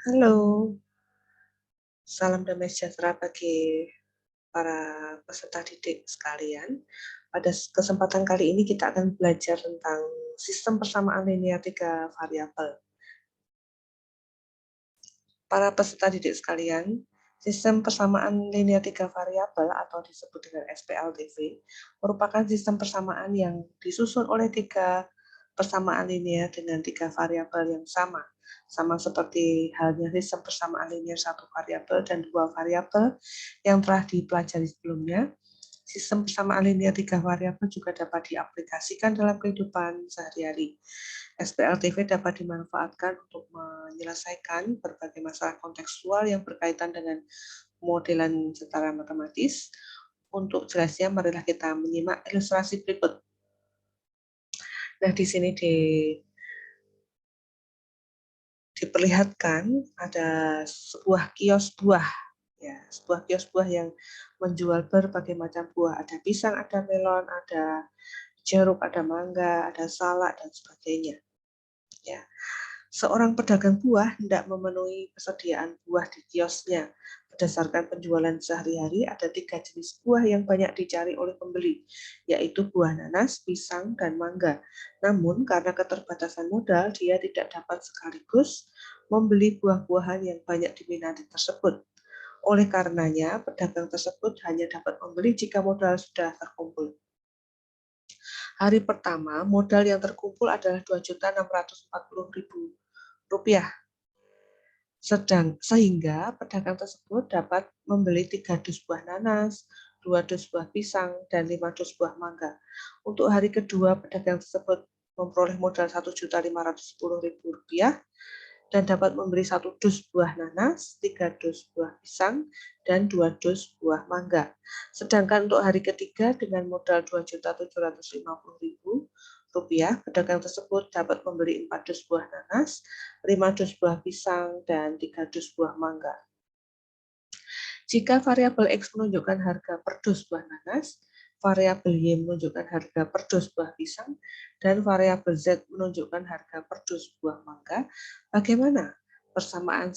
Halo, salam damai sejahtera bagi para peserta didik sekalian. Pada kesempatan kali ini kita akan belajar tentang sistem persamaan linear 3 variabel. Para peserta didik sekalian, sistem persamaan linear 3 variabel atau disebut dengan SPLTV merupakan sistem persamaan yang disusun oleh 3 persamaan linear dengan 3 variabel yang sama seperti halnya sistem persamaan linear 1 variabel dan 2 variabel yang telah dipelajari sebelumnya. Sistem persamaan linear 3 variabel juga dapat diaplikasikan dalam kehidupan sehari-hari. SPLTV dapat dimanfaatkan untuk menyelesaikan berbagai masalah kontekstual yang berkaitan dengan modelan secara matematis. Untuk jelasnya, marilah kita menyimak ilustrasi berikut. Nah, di sini diperlihatkan ada sebuah kios buah, ya, sebuah kios buah yang menjual berbagai macam buah. Ada pisang, ada melon, ada jeruk, ada mangga, ada salak dan sebagainya. Ya, seorang pedagang buah hendak memenuhi persediaan buah di kiosnya. Berdasarkan penjualan sehari-hari, ada 3 jenis buah yang banyak dicari oleh pembeli, yaitu buah nanas, pisang, dan mangga. Namun, karena keterbatasan modal, dia tidak dapat sekaligus membeli buah-buahan yang banyak diminati tersebut. Oleh karenanya, pedagang tersebut hanya dapat membeli jika modal sudah terkumpul. Hari pertama, modal yang terkumpul adalah Rp2.640.000. Sehingga pedagang tersebut dapat membeli 3 dus buah nanas, 2 dus buah pisang, dan 5 dus buah mangga. Untuk hari kedua, pedagang tersebut memperoleh modal Rp1.510.000 dan dapat membeli 1 dus buah nanas, 3 dus buah pisang, dan 2 dus buah mangga. Sedangkan untuk hari ketiga dengan modal Rp2.750.000, pedagang tersebut dapat membeli 4 dus buah nanas, 5 dus buah pisang, dan 3 dus buah mangga. Jika variabel X menunjukkan harga per dus buah nanas, variabel Y menunjukkan harga per dus buah pisang, dan variabel Z menunjukkan harga per dus buah mangga, bagaimana persamaan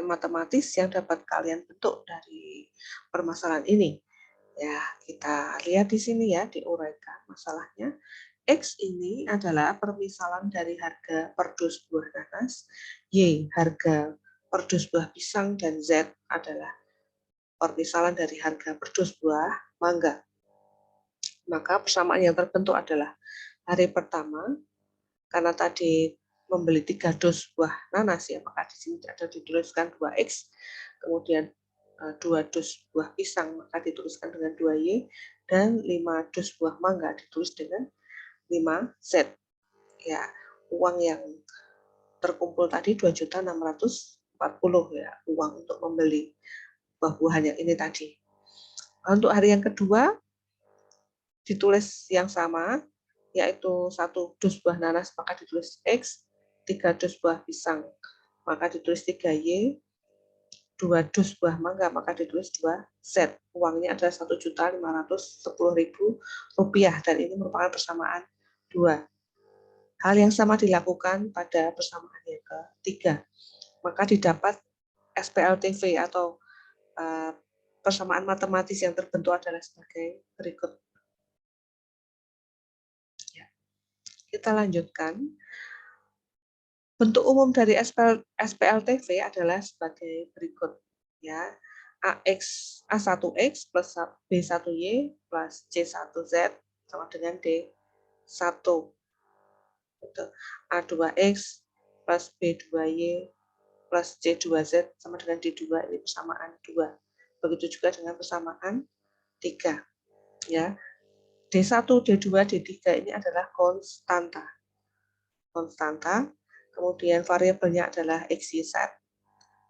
matematis yang dapat kalian bentuk dari permasalahan ini? Ya, kita lihat di sini ya, diuraikan masalahnya. X ini adalah permisalan dari harga per dus buah nanas, Y harga per dus buah pisang, dan Z adalah permisalan dari harga per dus buah mangga. Maka persamaan yang terbentuk adalah hari pertama, karena tadi membeli 3 dus buah nanas, ya, maka di sini ada dituliskan 2X, kemudian 2 dus buah pisang, maka dituliskan dengan 2Y, dan 5 dus buah mangga ditulis dengan 5Z. Ya, uang yang terkumpul tadi 2.640.000, ya, uang untuk membeli buah-buahan yang ini tadi. Untuk hari yang kedua ditulis yang sama, yaitu 1 dus buah nanas maka ditulis X, 3 dus buah pisang maka ditulis 3Y, 2 dus buah mangga maka ditulis 2Z. Uangnya adalah Rp1.510.000 dan ini merupakan persamaan 2. Hal yang sama dilakukan pada persamaan yang ketiga. Maka didapat SPLTV atau persamaan matematis yang terbentuk adalah sebagai berikut. Ya. Kita lanjutkan. Bentuk umum dari SPLTV adalah sebagai berikut. Ya. A1X plus B1Y plus C1Z sama dengan D1. A2X plus B2Y plus C2Z sama dengan D2, ini persamaan 2. Begitu juga dengan persamaan 3. Ya. D1, D2, D3 ini adalah konstanta. Kemudian variabelnya adalah X, Y, Z,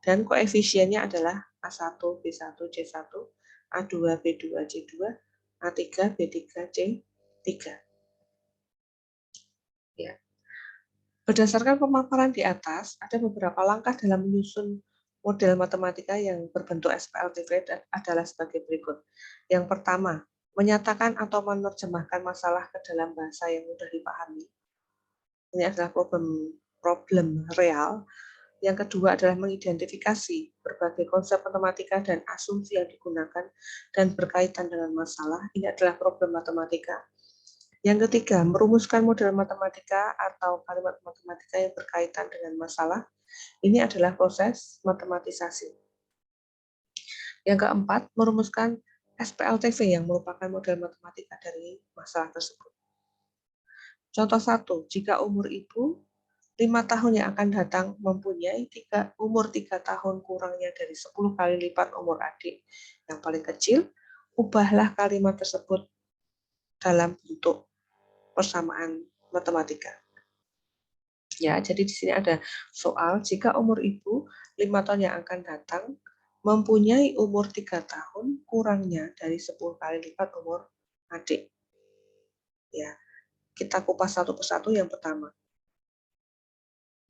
dan koefisiennya adalah A1, B1, C1, A2, B2, C2, A3, B3, C3. Ya. Berdasarkan pemaparan di atas, ada beberapa langkah dalam menyusun model matematika yang berbentuk SPLTV adalah sebagai berikut. Yang pertama, menyatakan atau menerjemahkan masalah ke dalam bahasa yang mudah dipahami. Ini adalah problem real. Yang kedua adalah mengidentifikasi berbagai konsep matematika dan asumsi yang digunakan dan berkaitan dengan masalah. Ini adalah problem matematika. Yang ketiga, merumuskan model matematika atau kalimat matematika yang berkaitan dengan masalah. Ini adalah proses matematisasi. Yang keempat, merumuskan SPLTV yang merupakan model matematika dari masalah tersebut. Contoh 1, jika umur ibu 5 tahun yang akan datang mempunyai umur 3 tahun kurangnya dari 10 kali lipat umur adik yang paling kecil, ubahlah kalimat tersebut dalam bentuk persamaan matematika. Ya, jadi di sini ada soal jika umur ibu 5 tahun yang akan datang mempunyai umur 3 tahun kurangnya dari 10 kali lipat umur adik. Ya, kita kupas satu persatu. Yang pertama,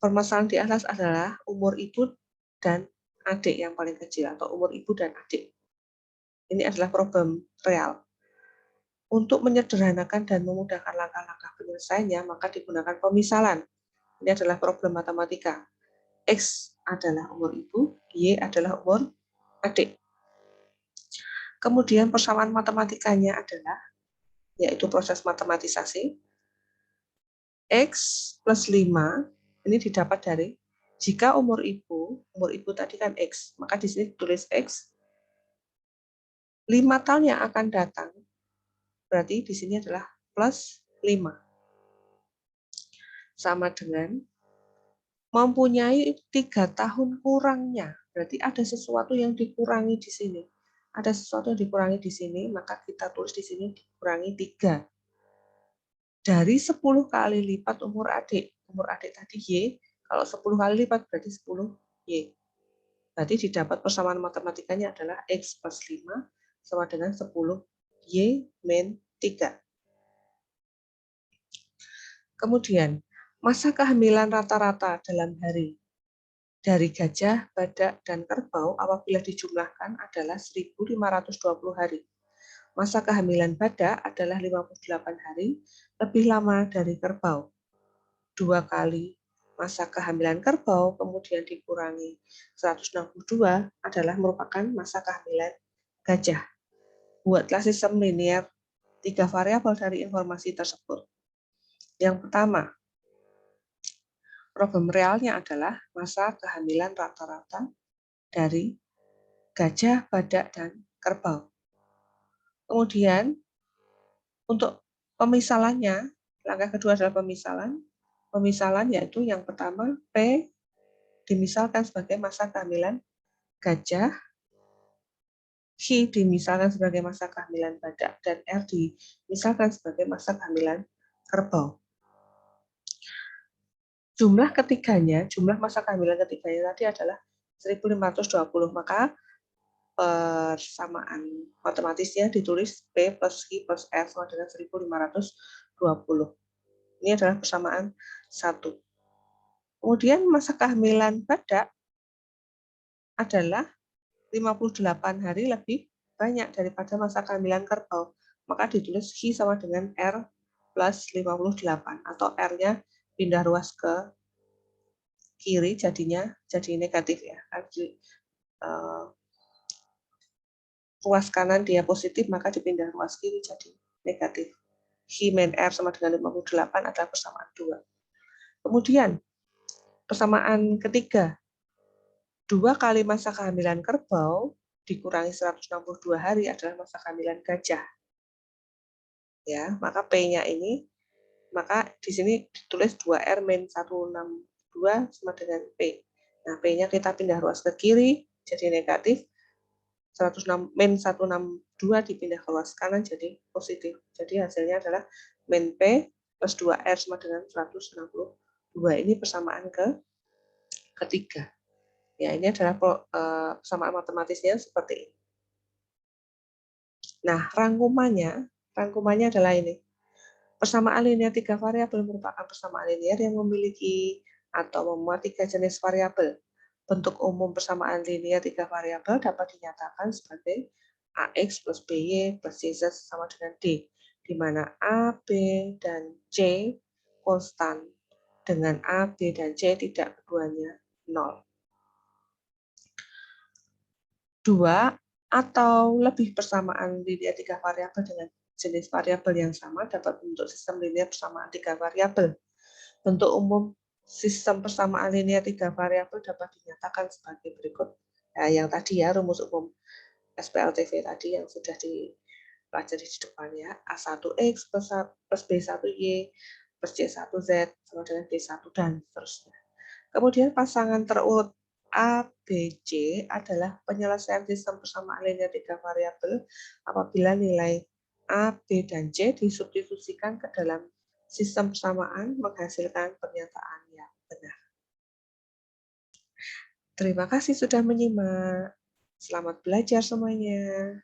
permasalahan di atas adalah umur ibu dan adik yang paling kecil atau umur ibu dan adik. Ini adalah problem real. Untuk menyederhanakan dan memudahkan langkah-langkah penyelesaiannya, maka digunakan pemisalan. Ini adalah problem matematika. X adalah umur ibu, Y adalah umur adik. Kemudian persamaan matematikanya adalah, yaitu proses matematisasi, X plus 5, ini didapat dari, jika umur ibu tadi kan X, maka di sini ditulis X, 5 tahun yang akan datang, berarti di sini adalah plus 5. Sama dengan mempunyai 3 tahun kurangnya, berarti ada sesuatu yang dikurangi di sini. Ada sesuatu yang dikurangi di sini, maka kita tulis di sini dikurangi 3. Dari 10 kali lipat umur adik. Umur adik tadi Y, kalau 10 kali lipat berarti 10 Y. Berarti didapat persamaan matematikanya adalah X plus 5 sama dengan 10 Y min 3. Kemudian, masa kehamilan rata-rata dalam hari dari gajah, badak, dan kerbau apabila dijumlahkan adalah 1.520 hari. Masa kehamilan badak adalah 58 hari, lebih lama dari kerbau. 2 kali masa kehamilan kerbau kemudian dikurangi 162 adalah merupakan masa kehamilan gajah. Buatlah sistem linear 3 variabel dari informasi tersebut. Yang pertama, problem realnya adalah masa kehamilan rata-rata dari gajah, badak, dan kerbau. Kemudian, untuk pemisalannya, langkah kedua adalah pemisalan. Pemisalan yaitu yang pertama, P dimisalkan sebagai masa kehamilan gajah, Q dimisalkan sebagai masa kehamilan badak, dan R dimisalkan sebagai masa kehamilan kerbau. Jumlah masa kehamilan ketiganya tadi adalah 1.520, maka persamaan matematisnya ditulis P plus Q plus R sama dengan 1.520. Ini adalah persamaan 1. Kemudian masa kehamilan badak adalah 58 hari lebih banyak daripada masa kehamilan kerbau. Maka ditulis Q sama dengan R plus 58, atau R-nya pindah ruas ke kiri jadi negatif ya. Ruas kanan dia positif, maka dipindah ruas kiri jadi negatif. Q min R sama dengan 58 adalah persamaan 2. Kemudian persamaan ketiga, 2 kali masa kehamilan kerbau dikurangi 162 hari adalah masa kehamilan gajah. Ya, maka P-nya ini, maka di sini ditulis 2R min 162 sama dengan P. Nah, P-nya kita pindah ruas ke kiri jadi negatif. 106 min 162 dipindah ke ruas kanan jadi positif. Jadi hasilnya adalah min P plus 2R sama dengan 162. Ini persamaan ketiga. Ya, ini adalah persamaan matematisnya seperti ini. Nah, rangkumannya adalah ini. Persamaan linear 3 variabel merupakan persamaan linear yang memiliki atau memuat 3 jenis variabel. Bentuk umum persamaan linear 3 variabel dapat dinyatakan sebagai AX plus BY plus CZ sama dengan D, di mana A, B, dan C konstan, dengan A, B, dan C tidak keduanya 0. 2 atau lebih persamaan linear 3 variabel dengan jenis variabel yang sama dapat membentuk sistem linear persamaan 3 variabel. Bentuk umum sistem persamaan linear 3 variabel dapat dinyatakan sebagai berikut. Nah, yang tadi ya, rumus umum SPLTV tadi yang sudah dipelajari di depan ya. A1X plus B1Y plus C1Z sama dengan B1 dan seterusnya. Kemudian pasangan terurut A, B, C adalah penyelesaian sistem persamaan linear 3 variabel apabila nilai A, B, dan C disubstitusikan ke dalam sistem persamaan menghasilkan pernyataan yang benar. Terima kasih sudah menyimak. Selamat belajar semuanya.